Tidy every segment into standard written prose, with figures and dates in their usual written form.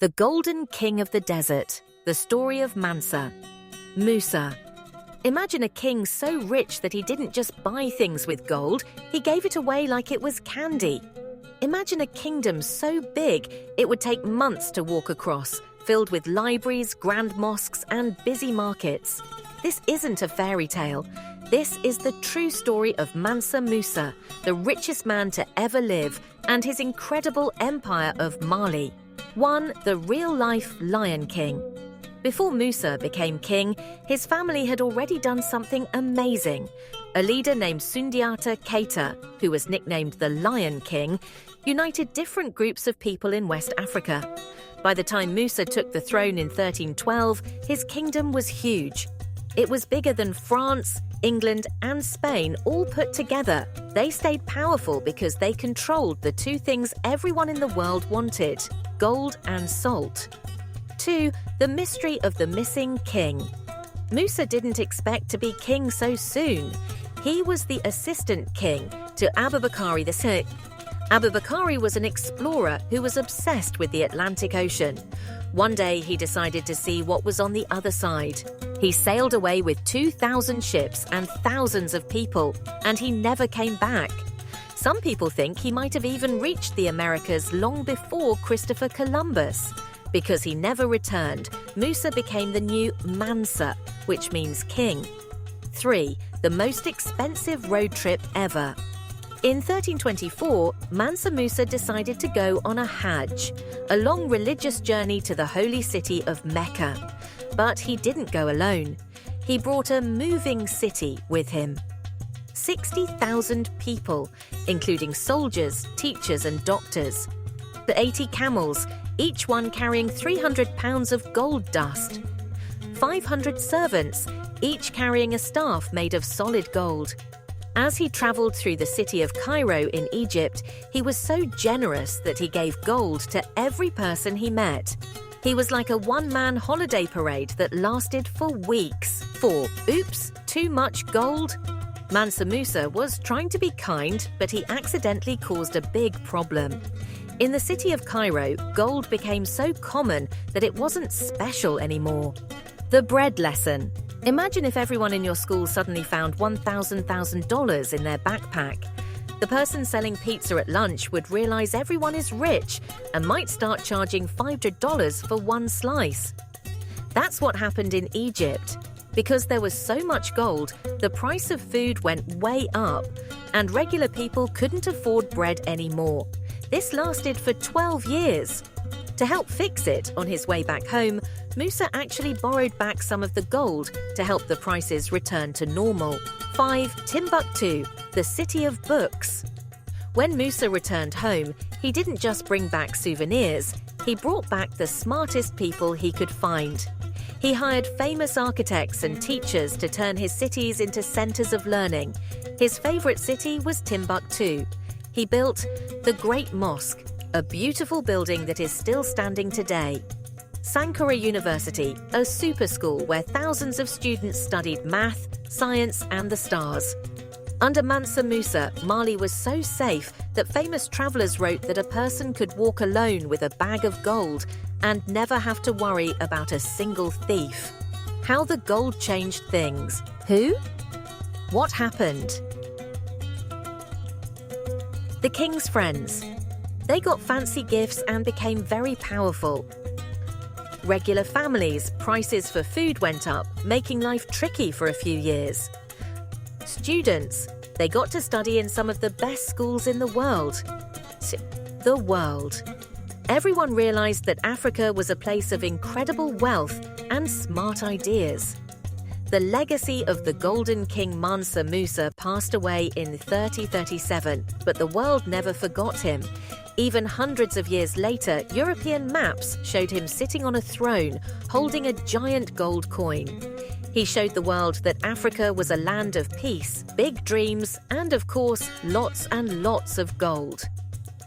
The Golden King of the Desert, the story of Mansa. Musa. Imagine a king so rich that he didn't just buy things with gold, he gave it away like it was candy. Imagine a kingdom so big it would take months to walk across, filled with libraries, grand mosques, and busy markets. This isn't a fairy tale. This is the true story of Mansa Musa, the richest man to ever live, and his incredible empire of Mali. 1. The real-life Lion King. Before Musa became king, his family had already done something amazing. A leader named Sundiata Keita, who was nicknamed the Lion King, united different groups of people in West Africa. By the time Musa took the throne in 1312, his kingdom was huge. It was bigger than France, England, and Spain all put together. They stayed powerful because they controlled the two things everyone in the world wanted: gold and salt. 2. The mystery of the missing king. Musa didn't expect to be king so soon. He was the assistant king to Abubakari II. Abubakari was an explorer who was obsessed with the Atlantic Ocean. One day he decided to see what was on the other side. He sailed away with 2,000 ships and thousands of people, and he never came back. Some people think he might have even reached the Americas long before Christopher Columbus. Because he never returned, Musa became the new Mansa, which means king. 3. The most expensive road trip ever. In 1324, Mansa Musa decided to go on a Hajj, a long religious journey to the holy city of Mecca. But he didn't go alone. He brought a moving city with him. 60,000 people, including soldiers, teachers, and doctors. The 80 camels, each one carrying 300 pounds of gold dust. 500 servants, each carrying a staff made of solid gold. As he traveled through the city of Cairo in Egypt, he was so generous that he gave gold to every person he met. He was like a one-man holiday parade that lasted for weeks. 4. Oops, too much gold? Mansa Musa was trying to be kind, but he accidentally caused a big problem. In the city of Cairo, gold became so common that it wasn't special anymore. The bread lesson. Imagine if everyone in your school suddenly found $1,000 in their backpack. The person selling pizza at lunch would realize everyone is rich and might start charging $500 for one slice. That's what happened in Egypt. Because there was so much gold, the price of food went way up, and regular people couldn't afford bread anymore. This lasted for 12 years. To help fix it, on his way back home, Musa actually borrowed back some of the gold to help the prices return to normal. 5. Timbuktu, the city of books. When Musa returned home, he didn't just bring back souvenirs, he brought back the smartest people he could find. He hired famous architects and teachers to turn his cities into centers of learning. His favorite city was Timbuktu. He built the Great Mosque, a beautiful building that is still standing today. Sankara University, a super school where thousands of students studied math, science, and the stars. Under Mansa Musa, Mali was so safe that famous travelers wrote that a person could walk alone with a bag of gold and never have to worry about a single thief. How the gold changed things. Who? What happened? The king's friends. They got fancy gifts and became very powerful. Regular families, prices for food went up, making life tricky for a few years. Students, they got to study in some of the best schools in the world. The world. Everyone realized that Africa was a place of incredible wealth and smart ideas. The legacy of the Golden King Mansa Musa passed away in 3037, but the world never forgot him. Even hundreds of years later, European maps showed him sitting on a throne, holding a giant gold coin. He showed the world that Africa was a land of peace, big dreams, and of course, lots and lots of gold.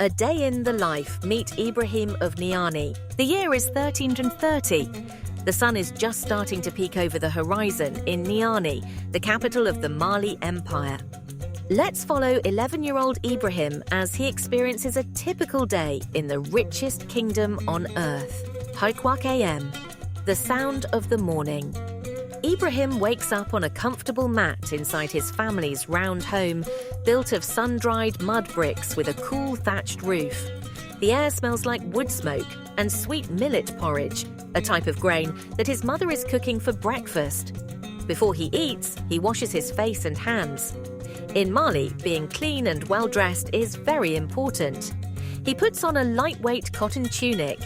A day in the life, meet Ibrahim of Niani. The year is 1330. The sun is just starting to peek over the horizon in Niani, the capital of the Mali Empire. Let's follow 11-year-old Ibrahim as he experiences a typical day in the richest kingdom on earth. Haikwak AM, the sound of the morning. Ibrahim wakes up on a comfortable mat inside his family's round home, built of sun-dried mud bricks with a cool thatched roof. The air smells like wood smoke and sweet millet porridge, a type of grain that his mother is cooking for breakfast. Before he eats, he washes his face and hands. In Mali, being clean and well-dressed is very important. He puts on a lightweight cotton tunic.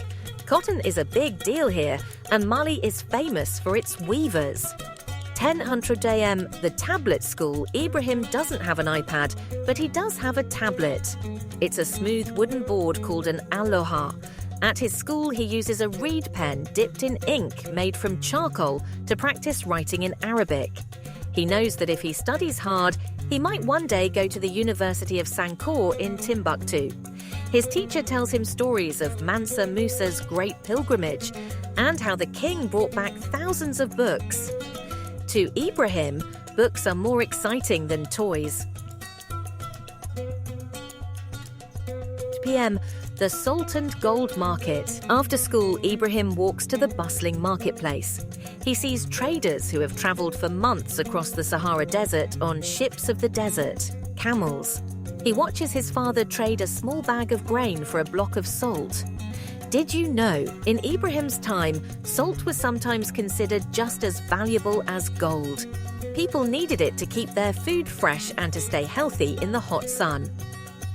Cotton is a big deal here, and Mali is famous for its weavers. 1000 AM, the tablet school, Ibrahim doesn't have an iPad, but he does have a tablet. It's a smooth wooden board called an aloha. At his school, he uses a reed pen dipped in ink made from charcoal to practice writing in Arabic. He knows that if he studies hard, he might one day go to the University of Sankore in Timbuktu. His teacher tells him stories of Mansa Musa's great pilgrimage and how the king brought back thousands of books. To Ibrahim, books are more exciting than toys. PM, the Salt and Gold Market. After school, Ibrahim walks to the bustling marketplace. He sees traders who have travelled for months across the Sahara Desert on ships of the desert, camels. He watches his father trade a small bag of grain for a block of salt. Did you know, in Ibrahim's time, salt was sometimes considered just as valuable as gold. People needed it to keep their food fresh and to stay healthy in the hot sun.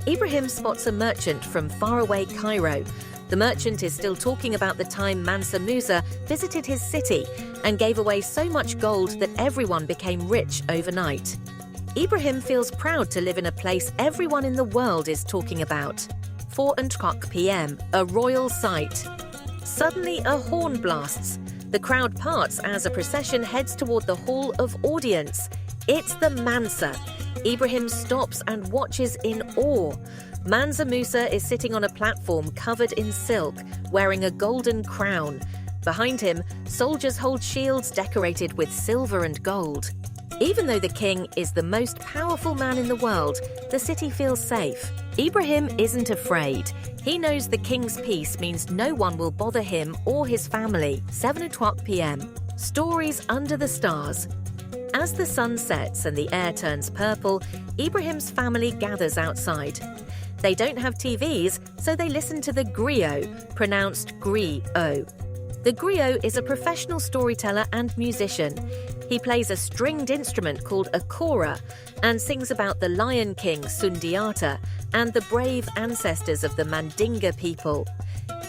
Ibrahim spots a merchant from faraway Cairo. The merchant is still talking about the time Mansa Musa visited his city and gave away so much gold that everyone became rich overnight. Ibrahim feels proud to live in a place everyone in the world is talking about. 4:00 PM, a royal sight. Suddenly a horn blasts. The crowd parts as a procession heads toward the Hall of Audience. It's the Mansa. Ibrahim stops and watches in awe. Mansa Musa is sitting on a platform covered in silk, wearing a golden crown. Behind him, soldiers hold shields decorated with silver and gold. Even though the king is the most powerful man in the world, the city feels safe. Ibrahim isn't afraid. He knows the king's peace means no one will bother him or his family. 7:00 PM. Stories under the stars. As the sun sets and the air turns purple, Ibrahim's family gathers outside. They don't have TVs, so they listen to the griot, pronounced gri-o. The griot is a professional storyteller and musician. He plays a stringed instrument called a kora and sings about the Lion King Sundiata and the brave ancestors of the Mandinga people.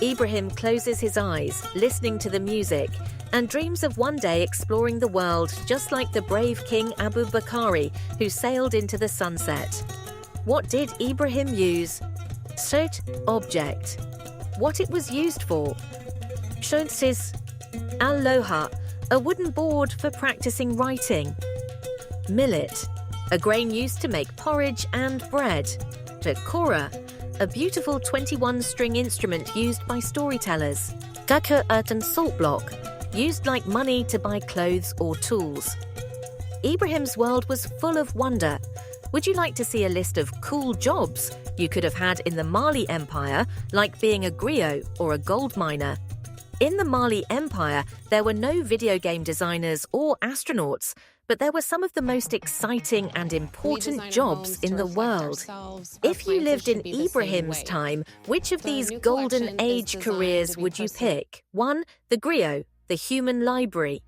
Ibrahim closes his eyes, listening to the music, and dreams of one day exploring the world just like the brave King Abu Bakari who sailed into the sunset. What did Ibrahim use? Search object. What it was used for? Shonsis aloha, a wooden board for practicing writing. Millet, a grain used to make porridge and bread. Kora, a beautiful 21-string instrument used by storytellers. Gaka earthen salt block, used like money to buy clothes or tools. Ibrahim's world was full of wonder. Would you like to see a list of cool jobs you could have had in the Mali Empire, like being a griot or a gold miner? In the Mali Empire, there were no video game designers or astronauts, but there were some of the most exciting and important jobs in the world. If you lived in Ibrahim's time, which of these golden age careers would you pick? 1. The griot, the human library.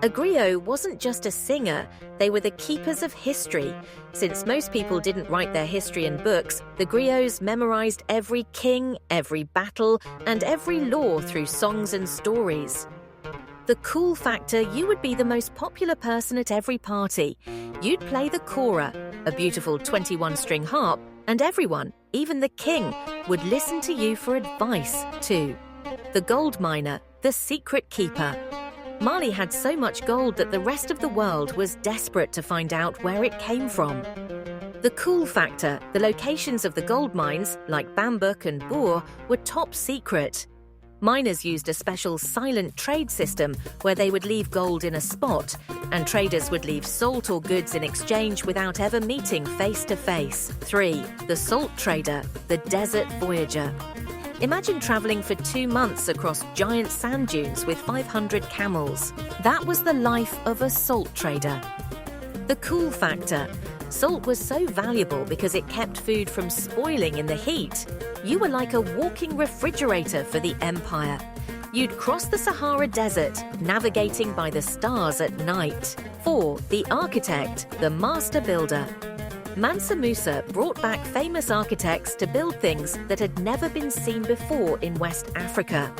A griot wasn't just a singer, they were the keepers of history. Since most people didn't write their history in books, the griots memorized every king, every battle, and every law through songs and stories. The cool factor, you would be the most popular person at every party. You'd play the kora, a beautiful 21-string harp, and everyone, even the king, would listen to you for advice too. The gold miner, the secret keeper. Mali had so much gold that the rest of the world was desperate to find out where it came from. The cool factor, the locations of the gold mines, like Bambouk and Boer, were top secret. Miners used a special silent trade system where they would leave gold in a spot, and traders would leave salt or goods in exchange without ever meeting face to face. 3. The salt trader, the desert voyager. Imagine traveling for 2 months across giant sand dunes with 500 camels. That was the life of a salt trader. The cool factor. Salt was so valuable because it kept food from spoiling in the heat. You were like a walking refrigerator for the empire. You'd cross the Sahara Desert, navigating by the stars at night. 4. The architect, the master builder. Mansa Musa brought back famous architects to build things that had never been seen before in West Africa.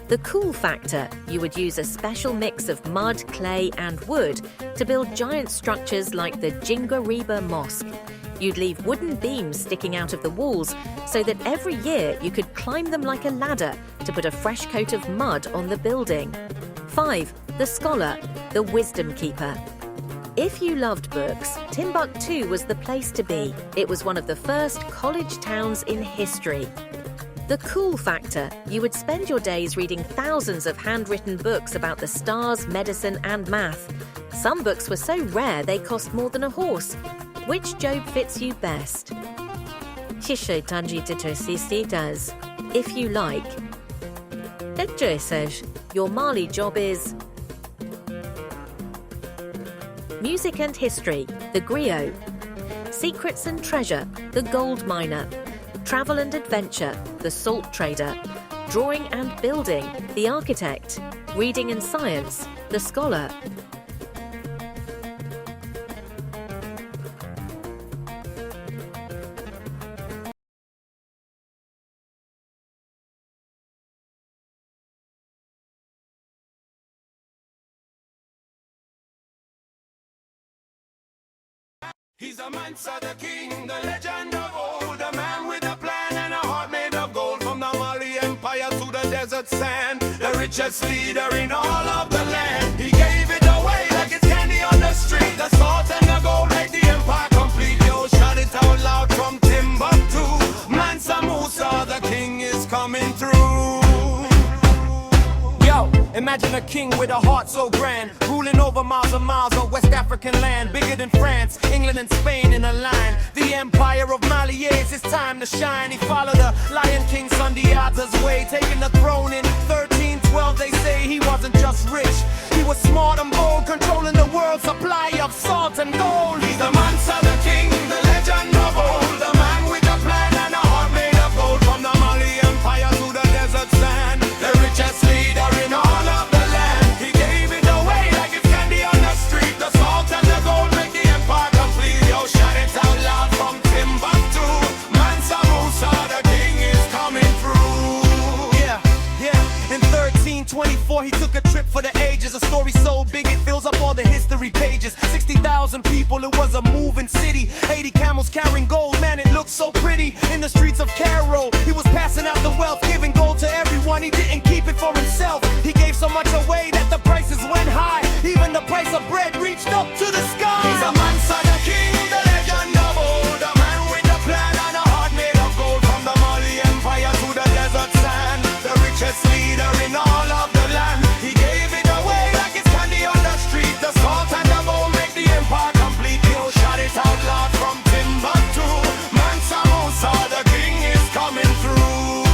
The cool factor. You would use a special mix of mud, clay, and wood to build giant structures like the Jingariba Mosque. You'd leave wooden beams sticking out of the walls so that every year you could climb them like a ladder to put a fresh coat of mud on the building. 5. The scholar, the wisdom keeper. If you loved books, Timbuktu was the place to be. It was one of the first college towns in history. The cool factor. You would spend your days reading thousands of handwritten books about the stars, medicine, and math. Some books were so rare they cost more than a horse. Which job fits you best? If you like. Your Mali job is music and history, the griot. Secrets and treasure, the gold miner. Travel and adventure, the salt trader. Drawing and building, the architect. Reading and science, the scholar. He's a Mansa, the king, the legend of old, a man with a plan and a heart made of gold. From the Mali Empire to the desert sand, the richest leader in all of the land. He gave it away like it's candy on the street. The salt and the gold make the empire complete. Yo, shout it out loud from Timbuktu. Mansa Musa, the king is coming through. Yo, imagine a king with a heart so grand, ruling over miles and miles of West African land, bigger than France, England and Spain in a line. The empire of Mali, yeah, it's his time to shine. He followed the Lion King Sundiata's way, taking the throne in 1312. They say he wasn't just rich, he was smart and bold, controlling the world's supply of salt and gold. He's the Mansa, the king, the legend of old, the man with a plan and a heart made of gold. From the Mali Empire to the desert sand, the richest leader in all of the land. He gave it away like it's candy on the street. The salt and the gold make the empire complete. Yo, shout it out loud from Timbuktu. Mansa Musa, the king is coming through. In 1324 he took a trip for the ages. A story so big it fills up all the history pages. 60,000 people, it was a moving city. 80 camels carrying gold, man, it looked so pretty. In the streets of Cairo, he was passing out the wealth, giving gold to everyone. He didn't keep it for himself. He gave so much away that the prices went high. Even the price of bread reached up to the sky. He's a Mansa, the king, the legend of old, a man with a plan and a heart made of gold. From the Mali Empire to the desert sand, the richest leader in all of the land. He gave it away like it's candy on the street. The salt and the gold make the empire complete. Yo, shout it out loud from Timbuktu. Mansa Musa, the king is coming through.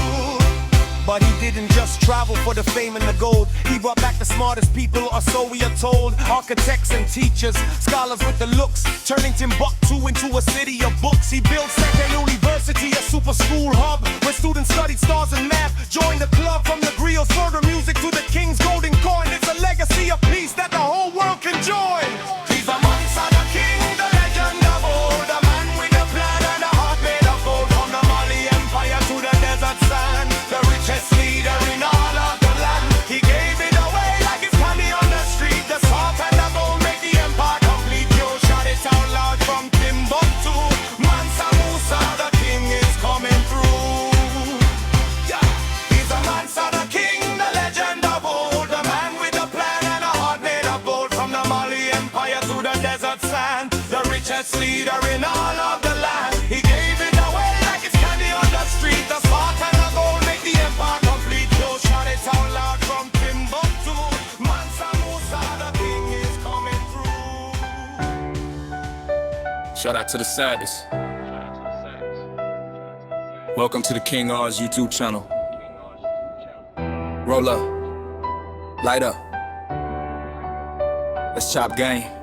But he didn't just travel for the fame and the gold. He brought back the smartest people, or so we are told. Architects and teachers, scholars with the looks, turning Timbuktu into a city of books. He built Second University, a super school hub, where students studied stars and math. Joined the club from the griots, further music to the king's golden coin. It's a legacy of peace that the whole world can join. He's a Mansa, the king, the legend of old, a man with a plan and a heart made of gold. From the Mali Empire to the desert sand, the richest leader in all of the land. He gave it away like it's candy on the street. The salt and the gold make the empire complete. Yo, shout it out loud from Timbuktu. Mansa Musa, the king is coming through. Yeah, he's a Mansa, the king, the legend of old, a man with a plan and a heart made of gold. From the Mali Empire to the desert sand, the richest leader in all of the land. He gave it away like it's candy on the street. The salt and the gold make the empire complete. Yo, shout it out loud from Timbuktu. Mansa Musa, the king is coming through. Shout out to the saddest. Welcome to the King R's YouTube channel. Roll up, light up. Let's chop game.